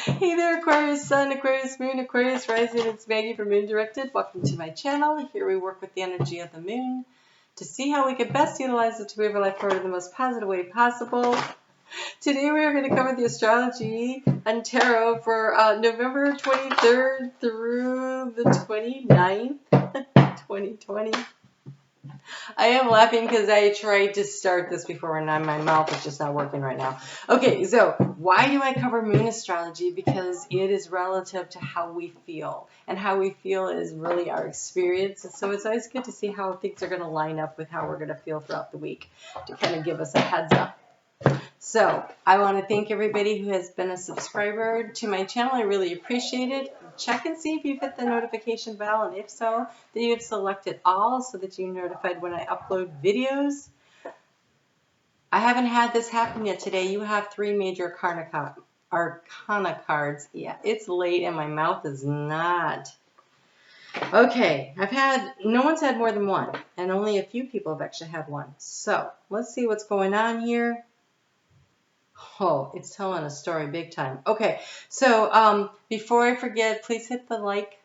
Hey there, Aquarius Sun, Aquarius Moon, Aquarius Rising. It's Maggie from Moon Directed. Welcome to my channel. Here we work with the energy of the moon to see how we can best utilize it to move our life forward in the most positive way possible. Today we are going to cover the astrology and tarot for November 23rd through the 29th, 2020. I am laughing because I tried to start this before and my mouth is just not working right now. Okay, so why do I cover moon astrology? Because it is relative to how we feel. And how we feel is really our experience. And so it's always good to see how things are going to line up with how we're going to feel throughout the week to kind of give us a heads up. So I want to thank everybody who has been a subscriber to my channel. I really appreciate it. Check and see if you've hit the notification bell, and if so, that you have selected all so that you're notified when I upload videos. I haven't had this happen yet today. You have 3 major arcana cards. Yeah, it's late and my mouth is not. Okay, no one's had more than one, and only a few people have actually had one. So let's see what's going on here. Oh, it's telling a story big time. Okay, so before I forget, please hit the like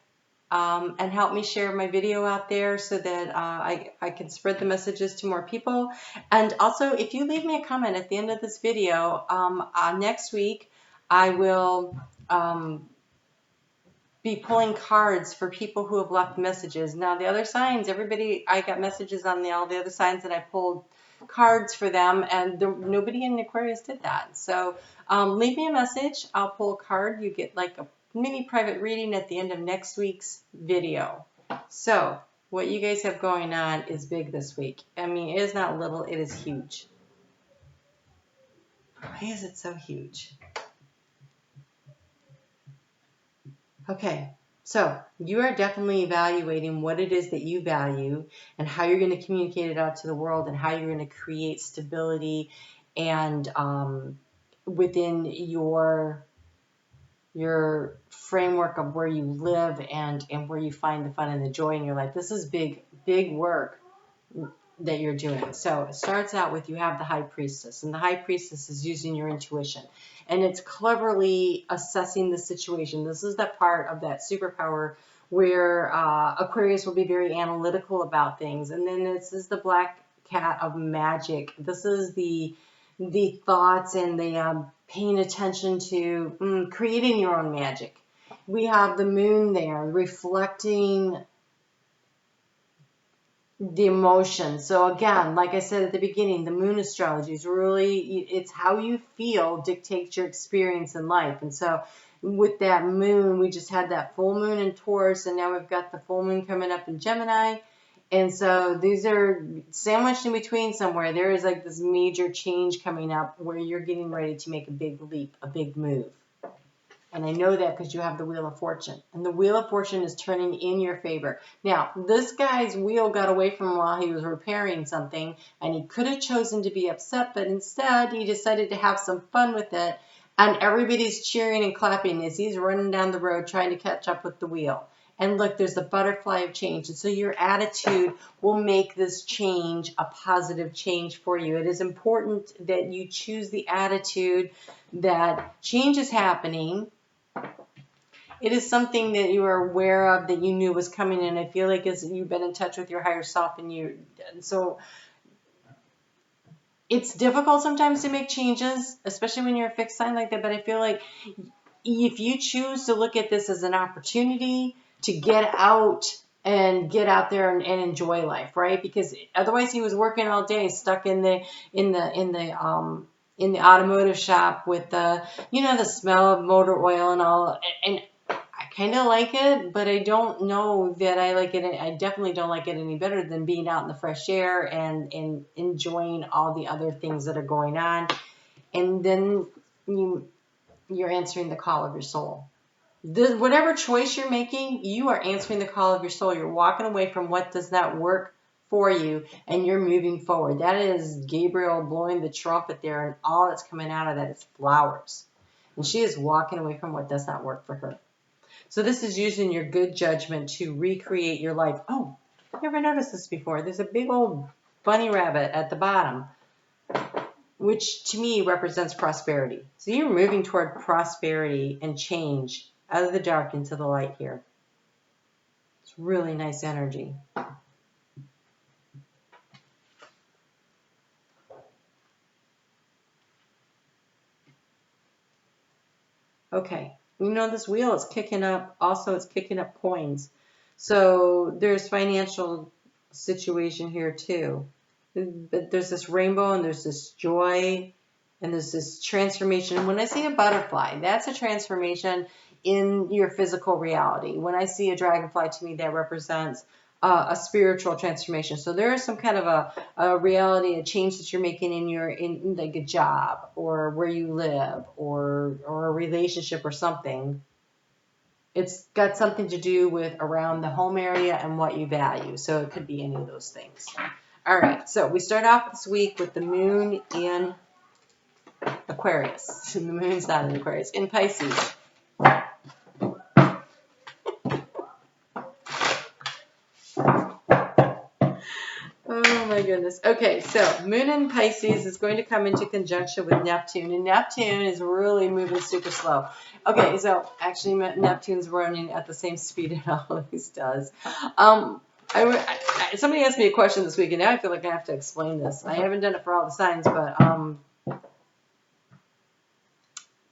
and help me share my video out there so that I can spread the messages to more people. And also, if you leave me a comment at the end of this video, next week I will be pulling cards for people who have left messages. Now, the other signs, I got messages on all the other signs that I pulled cards for them, and nobody in Aquarius did that. So leave me a message. I'll pull a card. You get like a mini private reading at the end of next week's video. So what you guys have going on is big this week. I mean, it is not little, it is huge. Why is it so huge? Okay, so you are definitely evaluating what it is that you value and how you're going to communicate it out to the world and how you're going to create stability and within your framework of where you live and where you find the fun and the joy in your life. This is big work that you're doing. So it starts out with, you have the High Priestess, and the High Priestess is using your intuition, and it's cleverly assessing the situation. This is that part of that superpower where Aquarius will be very analytical about things. And then this is the Black Cat of Magic. This is the thoughts and the paying attention to creating your own magic. We have the moon there reflecting the emotion. So again, like I said at the beginning, the moon astrology is really, it's how you feel dictates your experience in life. And so with that moon, we just had that full moon in Taurus, and now we've got the full moon coming up in Gemini. And so these are sandwiched in between somewhere. There is like this major change coming up where you're getting ready to make a big leap, a big move. And I know that because you have the Wheel of Fortune. And the Wheel of Fortune is turning in your favor. Now, this guy's wheel got away from him while he was repairing something. And he could have chosen to be upset, but instead he decided to have some fun with it. And everybody's cheering and clapping as he's running down the road trying to catch up with the wheel. And look, there's a butterfly of change. And so your attitude will make this change a positive change for you. It is important that you choose the attitude that change is happening. It is something that you are aware of, that you knew was coming, and I feel like as you've been in touch with your higher self, so it's difficult sometimes to make changes, especially when you're a fixed sign like that, but I feel like if you choose to look at this as an opportunity to get out there and enjoy life, right? Because otherwise he was working all day, stuck in the automotive shop with the smell of motor oil and all, and I kind of like it, but I don't know that I like it. I definitely don't like it any better than being out in the fresh air and enjoying all the other things that are going on. And then you're answering the call of your soul. Whatever choice you're making, you are answering the call of your soul. You're walking away from what does not work for you, and you're moving forward. That is Gabriel blowing the trumpet there, and all that's coming out of that is flowers. And she is walking away from what does not work for her. So this is using your good judgment to recreate your life. Oh, I've never noticed this before. There's a big old bunny rabbit at the bottom. which to me represents prosperity. So you're moving toward prosperity and change out of the dark into the light here. It's really nice energy. Okay, you know this wheel is kicking up, also it's kicking up coins. So there's financial situation here too. But there's this rainbow and there's this joy and there's this transformation. When I see a butterfly, that's a transformation in your physical reality. When I see a dragonfly, to me that represents a spiritual transformation. So there is some kind of a reality, a change that you're making in like a job or where you live or a relationship or something. It's got something to do with around the home area and what you value. So it could be any of those things. All right, so we start off this week with the moon in Aquarius. The moon's not in Aquarius, in Pisces. Oh my goodness. Okay, so moon in Pisces is going to come into conjunction with Neptune, and Neptune is really moving super slow. Okay, so actually Neptune's running at the same speed it always does. Somebody asked me a question this week, and now I feel like I have to explain this. I haven't done it for all the signs, but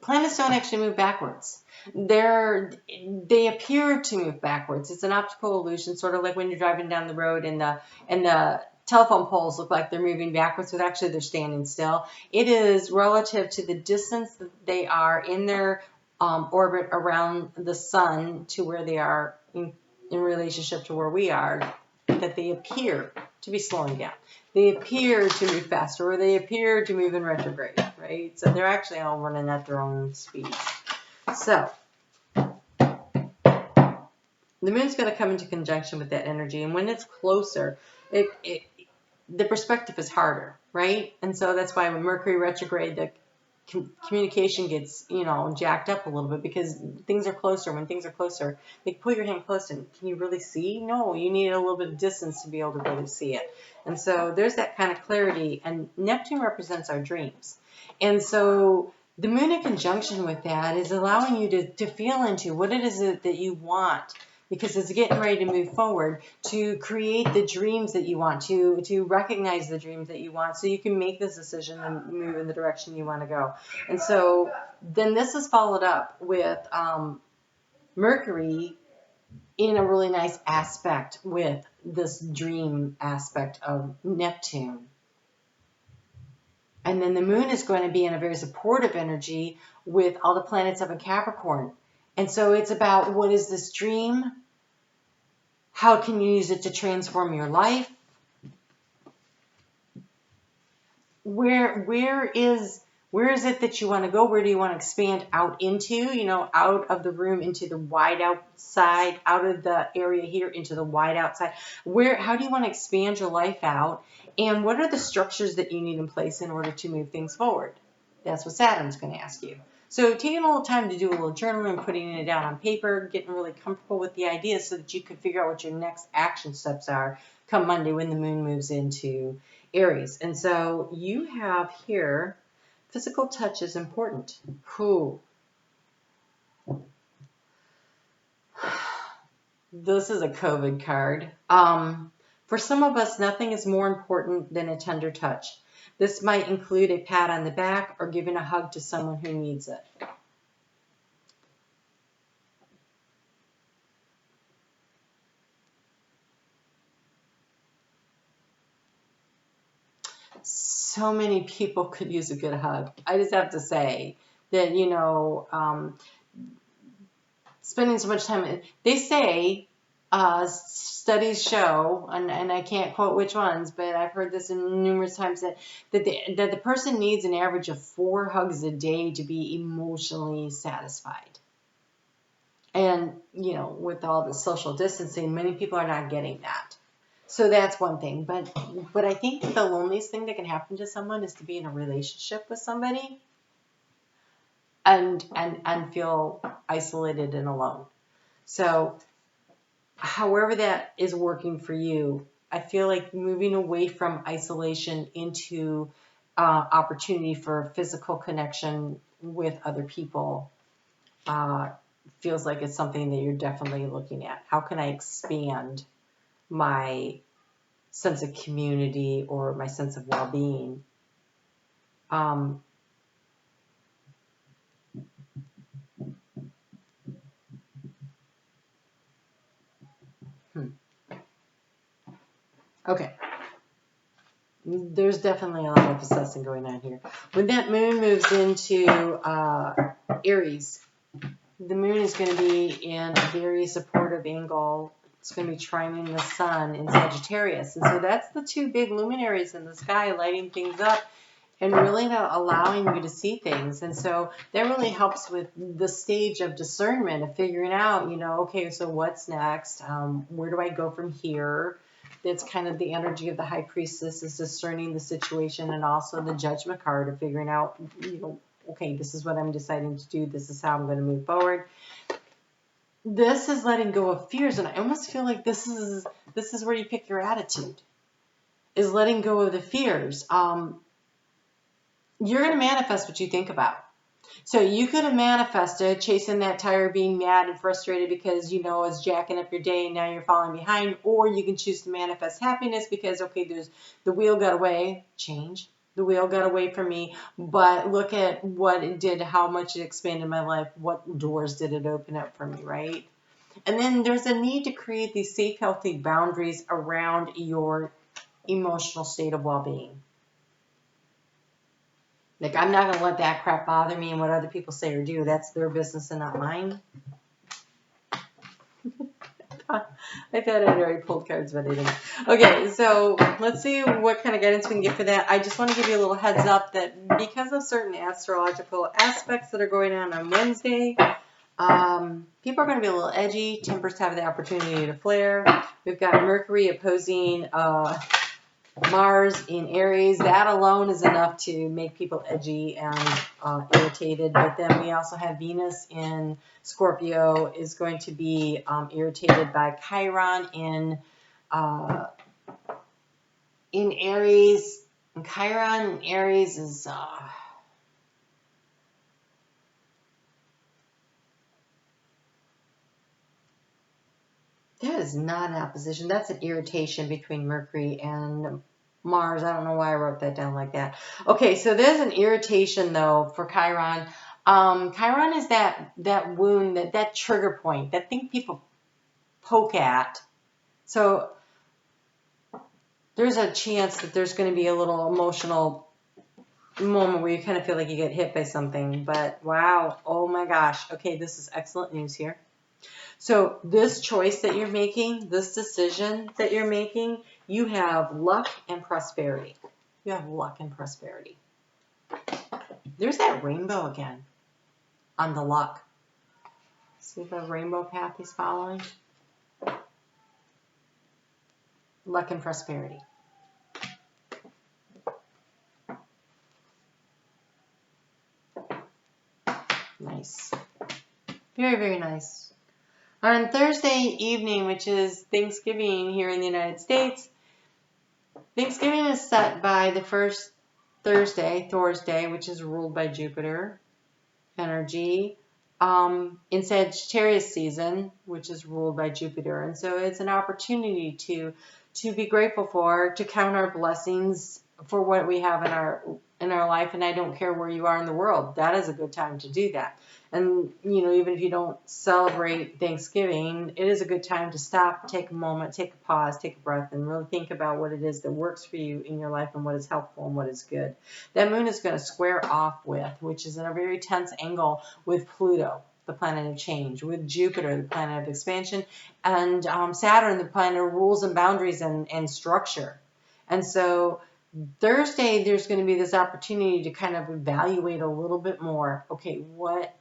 planets don't actually move backwards. They appear to move backwards. It's an optical illusion, sort of like when you're driving down the road and the telephone poles look like they're moving backwards, but actually they're standing still. It is relative to the distance that they are in their orbit around the sun to where they are in relationship to where we are, that they appear to be slowing down. They appear to move faster, or they appear to move in retrograde, right? So they're actually all running at their own speed. So the moon's going to come into conjunction with that energy, and when it's closer, the perspective is harder, right? And so that's why when Mercury retrograde, the communication gets, jacked up a little bit because things are closer. When things are closer, like pull your hand close and can you really see? No, you need a little bit of distance to be able to really see it. And so there's that kind of clarity, and Neptune represents our dreams. And so the moon in conjunction with that is allowing you to feel into what it is that you want, because it's getting ready to move forward, to create the dreams that you want, to recognize the dreams that you want, so you can make this decision and move in the direction you want to go. And so then this is followed up with Mercury in a really nice aspect with this dream aspect of Neptune. And then the moon is going to be in a very supportive energy with all the planets up in Capricorn. And so it's about, what is this dream? How can you use it to transform your life? Where is it that you want to go? Where do you want to expand out into? Out of the room into the wide outside, out of the area here into the wide outside. How do you want to expand your life out? And what are the structures that you need in place in order to move things forward? That's what Saturn's going to ask you. So taking a little time to do a little journaling, putting it down on paper, getting really comfortable with the ideas so that you can figure out what your next action steps are come Monday when the moon moves into Aries. And so you have here, physical touch is important. This is a COVID card. For some of us, nothing is more important than a tender touch. This might include a pat on the back or giving a hug to someone who needs it. So many people could use a good hug. I just have to say that, spending so much time, they say, studies show, and I can't quote which ones, but I've heard this numerous times, that the person needs an average of 4 hugs a day to be emotionally satisfied. And, with all the social distancing, many people are not getting that. So that's one thing. But I think that the loneliest thing that can happen to someone is to be in a relationship with somebody and feel isolated and alone. So however that is working for you, I feel like moving away from isolation into opportunity for physical connection with other people feels like it's something that you're definitely looking at. How can I expand my sense of community or my sense of well-being? Okay. There's definitely a lot of assessing going on here. When that moon moves into Aries, the moon is going to be in a very supportive angle. It's going to be trining the sun in Sagittarius. And so that's the two big luminaries in the sky lighting things up and really allowing you to see things. And so that really helps with the stage of discernment of figuring out, okay, so what's next? Where do I go from here? It's kind of the energy of the high priestess is discerning the situation, and also the judgment card of figuring out, okay, this is what I'm deciding to do. This is how I'm going to move forward. This is letting go of fears, and I almost feel like this is where you pick your attitude, is letting go of the fears. You're going to manifest what you think about. So you could have manifested chasing that tire, being mad and frustrated because, it's jacking up your day and now you're falling behind. Or you can choose to manifest happiness because, okay, the wheel got away. Change. The wheel got away from me. But look at what it did, how much it expanded my life. What doors did it open up for me, right? And then there's a need to create these safe, healthy boundaries around your emotional state of well-being. Like, I'm not going to let that crap bother me and what other people say or do. That's their business and not mine. I thought I'd already pulled cards, but I didn't. Okay, so let's see what kind of guidance we can get for that. I just want to give you a little heads up that because of certain astrological aspects that are going on Wednesday, people are going to be a little edgy. Tempers have the opportunity to flare. We've got Mercury opposing Mars in Aries. That alone is enough to make people edgy and irritated. But then we also have Venus in Scorpio is going to be irritated by Chiron in Aries. And Chiron in Aries is that is not an opposition. That's an irritation between Mercury and Mars. I don't know why I wrote that down like that. Okay, so there's an irritation, though, for Chiron. Chiron is that wound, that trigger point, that thing people poke at. So there's a chance that there's going to be a little emotional moment where you kind of feel like you get hit by something. But, wow, oh my gosh. Okay, this is excellent news here. So this choice that you're making, this decision that you're making, you have luck and prosperity. You have luck and prosperity. There's that rainbow again on the luck. See the rainbow path he's following? Luck and prosperity. Nice. Very, very nice. On Thursday evening, which is Thanksgiving here in the United States, Thanksgiving is set by the first Thursday, Thor's Day, which is ruled by Jupiter energy, in Sagittarius season, which is ruled by Jupiter. And so it's an opportunity to be grateful for, to count our blessings for what we have in our life. And I don't care where you are in the world. That is a good time to do that. And, even if you don't celebrate Thanksgiving, it is a good time to stop, take a moment, take a pause, take a breath, and really think about what it is that works for you in your life and what is helpful and what is good. That moon is going to square off with, which is in a very tense angle, with Pluto, the planet of change, with Jupiter, the planet of expansion, and Saturn, the planet of rules and boundaries and structure. And so Thursday, there's going to be this opportunity to kind of evaluate a little bit more. Okay, what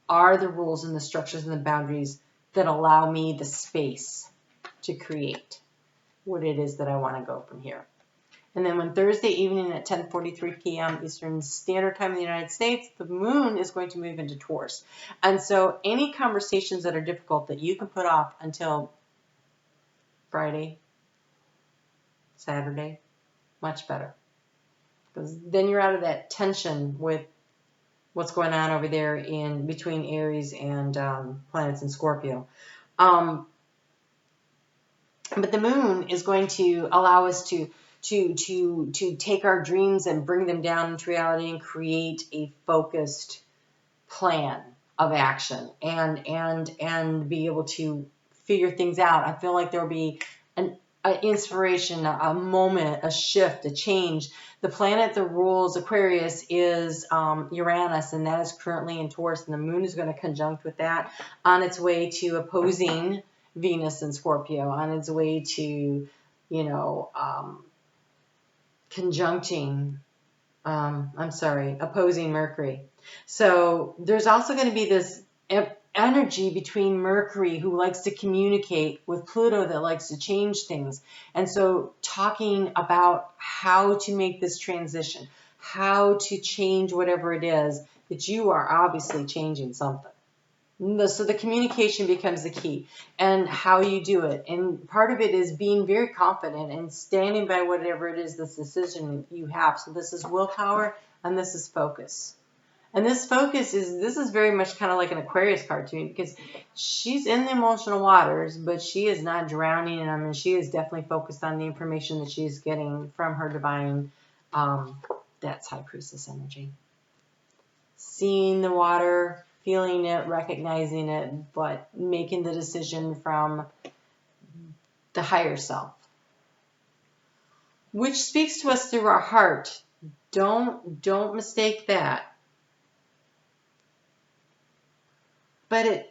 are the rules and the structures and the boundaries that allow me the space to create what it is that I want to go from here? And then when Thursday evening at 10:43 p.m. Eastern Standard Time in the United States, the moon is going to move into Taurus. And so any conversations that are difficult that you can put off until Friday, Saturday, much better. because then you're out of that tension with what's going on over there in between Aries and planets in Scorpio. But the moon is going to allow us to take our dreams and bring them down into reality and create a focused plan of action and be able to figure things out. I feel like there'll be an inspiration, a moment, a shift, a change. The planet that rules Aquarius is Uranus, and that is currently in Taurus, and the moon is going to conjunct with that on its way to opposing Venus and Scorpio, on its way to, opposing Mercury. So there's also going to be this energy between Mercury, who likes to communicate, with Pluto, that likes to change things. And so talking about how to make this transition, how to change whatever it is that you are obviously changing something. So the communication becomes the key, and how you do it. And part of it is being very confident and standing by whatever it is, this decision you have. So this is willpower, and this is focus. And this focus is very much kind of like an Aquarius card to me, because she's in the emotional waters, but she is not drowning in them, and she is definitely focused on the information that she's getting from her divine, that's High Priestess energy. Seeing the water, feeling it, recognizing it, but making the decision from the higher self, which speaks to us through our heart. Don't mistake that. But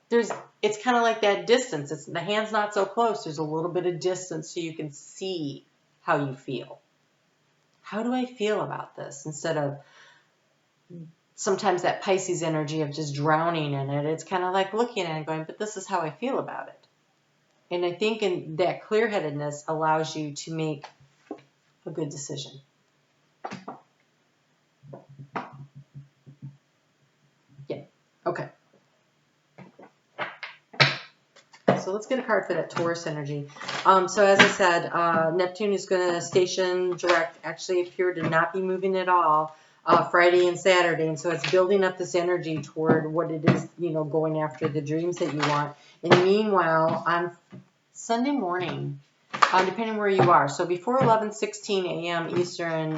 it's kind of like that distance. The hand's not so close. There's a little bit of distance so you can see how you feel. How do I feel about this? Instead of sometimes that Pisces energy of just drowning in it. It's kind of like looking at it and going, but this is how I feel about it. And I think in that clear-headedness allows you to make a good decision. Yeah. Okay. So let's get a card for that Taurus energy. So as I said, Neptune is going to station direct, actually appear to not be moving at all, Friday and Saturday. And so it's building up this energy toward what it is, going after the dreams that you want. And meanwhile, on Sunday morning, depending where you are, so before 11:16 a.m. Eastern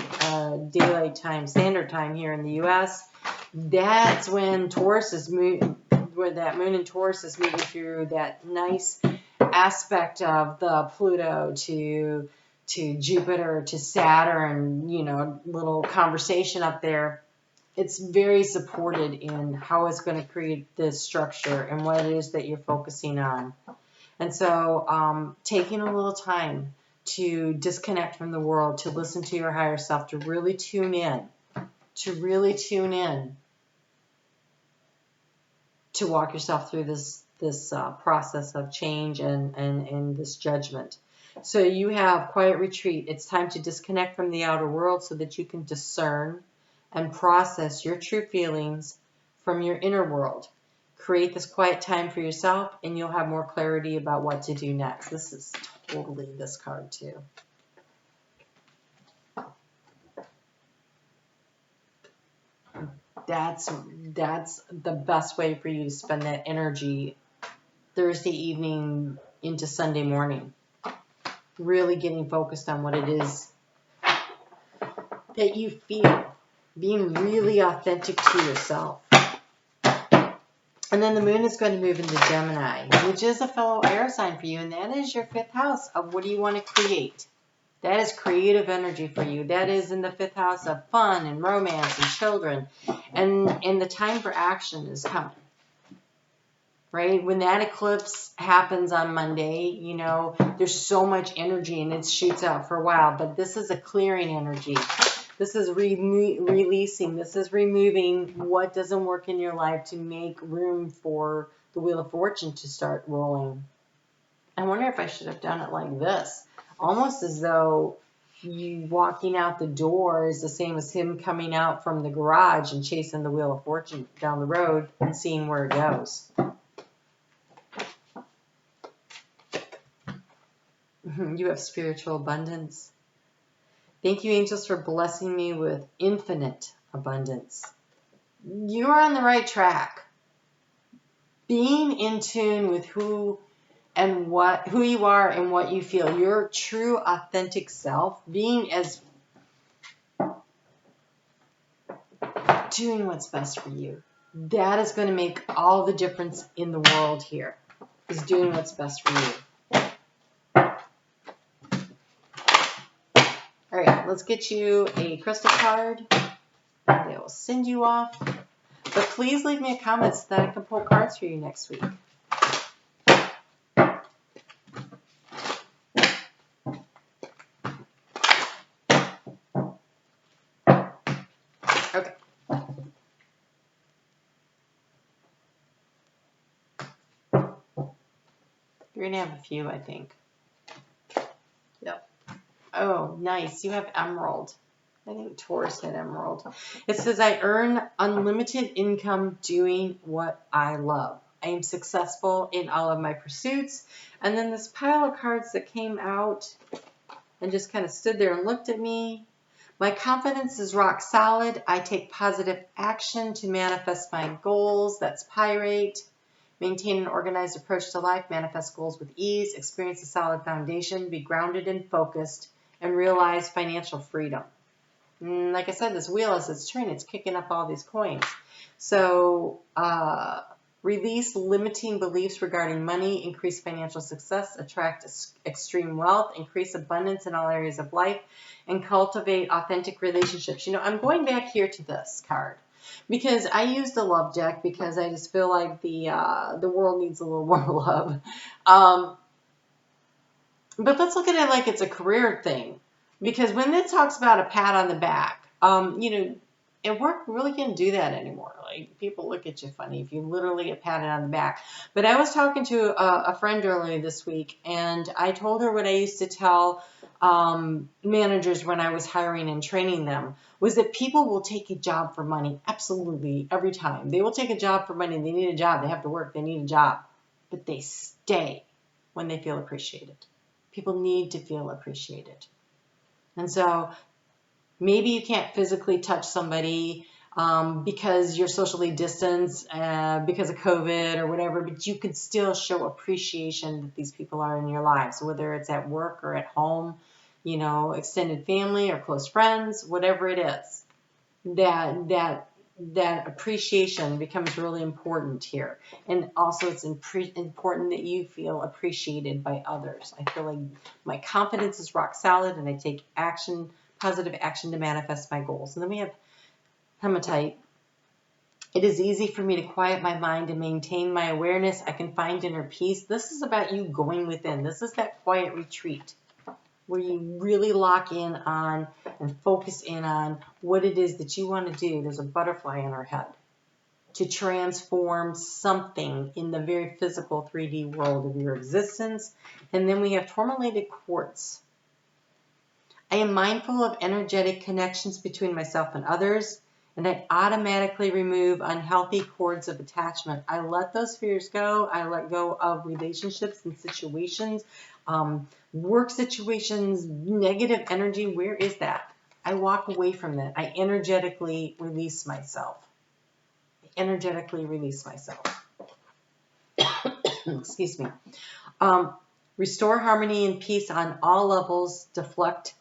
Daylight Time, Standard Time here in the U.S., that's when Taurus is moving, where that moon in Taurus is moving through that nice aspect of the Pluto to Jupiter, to Saturn, little conversation up there. It's very supported in how it's going to create this structure and what it is that you're focusing on. And so taking a little time to disconnect from the world, to listen to your higher self, to really tune in, to walk yourself through this process of change and this judgment. So you have quiet retreat. It's time to disconnect from the outer world so that you can discern and process your true feelings from your inner world. Create this quiet time for yourself, and you'll have more clarity about what to do next. This is totally this card too. That's the best way for you to spend that energy Thursday evening into Sunday morning. Really getting focused on what it is that you feel. Being really authentic to yourself. And then the moon is going to move into Gemini, which is a fellow air sign for you. And that is your 5th house of what do you want to create. That is creative energy for you. That is in the 5th house of fun and romance and children. And the time for action is coming. Right? When that eclipse happens on Monday, there's so much energy and it shoots out for a while. But this is a clearing energy. This is releasing. This is removing what doesn't work in your life to make room for the Wheel of Fortune to start rolling. I wonder if I should have done it like this. Almost as though you walking out the door is the same as him coming out from the garage and chasing the Wheel of Fortune down the road and seeing where it goes. You have spiritual abundance. Thank you, angels, for blessing me with infinite abundance. You're on the right track. Being in tune with who you are and what you feel, your true authentic self, doing what's best for you. That is going to make all the difference in the world here, is doing what's best for you. All right, let's get you a crystal card. They will send you off. But please leave me a comment so that I can pull cards for you next week. Okay. You're going to have a few, I think. Yep. Oh, nice. You have emerald. I think Taurus had emerald. It says, I earn unlimited income doing what I love. I am successful in all of my pursuits. And then this pile of cards that came out and just kind of stood there and looked at me. My confidence is rock solid. I take positive action to manifest my goals. That's Pyrate. Maintain an organized approach to life. Manifest goals with ease. Experience a solid foundation. Be grounded and focused. And realize financial freedom. Like I said, this wheel, as it's turning, it's kicking up all these coins. So, release limiting beliefs regarding money, increase financial success, attract extreme wealth, increase abundance in all areas of life, and cultivate authentic relationships. You know, I'm going back here to this card because I used the love deck because I just feel like the world needs a little more love. But let's look at it like it's a career thing. Because when it talks about a pat on the back, you know, at work, we really can't do that anymore. Like, people look at you funny if you literally get patted on the back. But I was talking to a friend earlier this week, and I told her what I used to tell managers when I was hiring and training them, was that people will take a job for money, absolutely, every time. They will take a job for money. They need a job. They have to work. They need a job. But they stay when they feel appreciated. People need to feel appreciated. And so maybe you can't physically touch somebody because you're socially distanced because of COVID or whatever, but you can still show appreciation that these people are in your lives, whether it's at work or at home, you know, extended family or close friends, whatever it is. That appreciation becomes really important here. And also it's important that you feel appreciated by others. I feel like my confidence is rock solid and I take action, positive action to manifest my goals. And then we have hematite. It is easy for me to quiet my mind and maintain my awareness. I can find inner peace. This is about you going within. This is that quiet retreat where you really lock in on and focus in on what it is that you want to do. There's a butterfly in our head to transform something in the very physical 3D world of your existence. And then we have tourmalated quartz. I am mindful of energetic connections between myself and others, and I automatically remove unhealthy cords of attachment. I let those fears go. I let go of relationships and situations, work situations, negative energy. Where is that? I walk away from that. I energetically release myself. Excuse me. Restore harmony and peace on all levels. Deflect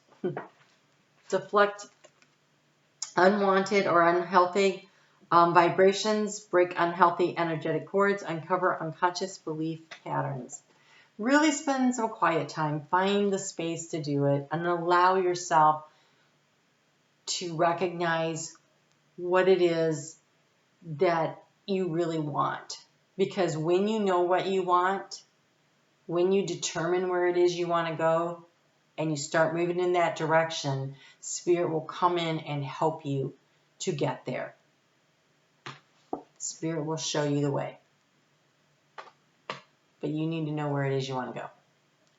unwanted or unhealthy vibrations, break unhealthy energetic cords, uncover unconscious belief patterns. Really spend some quiet time. Find the space to do it and allow yourself to recognize what it is that you really want. Because when you know what you want, when you determine where it is you want to go, and you start moving in that direction, Spirit will come in and help you to get there. Spirit will show you the way. But you need to know where it is you want to go.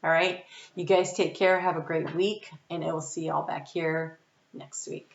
All right? You guys take care. Have a great week. And I will see you all back here next week.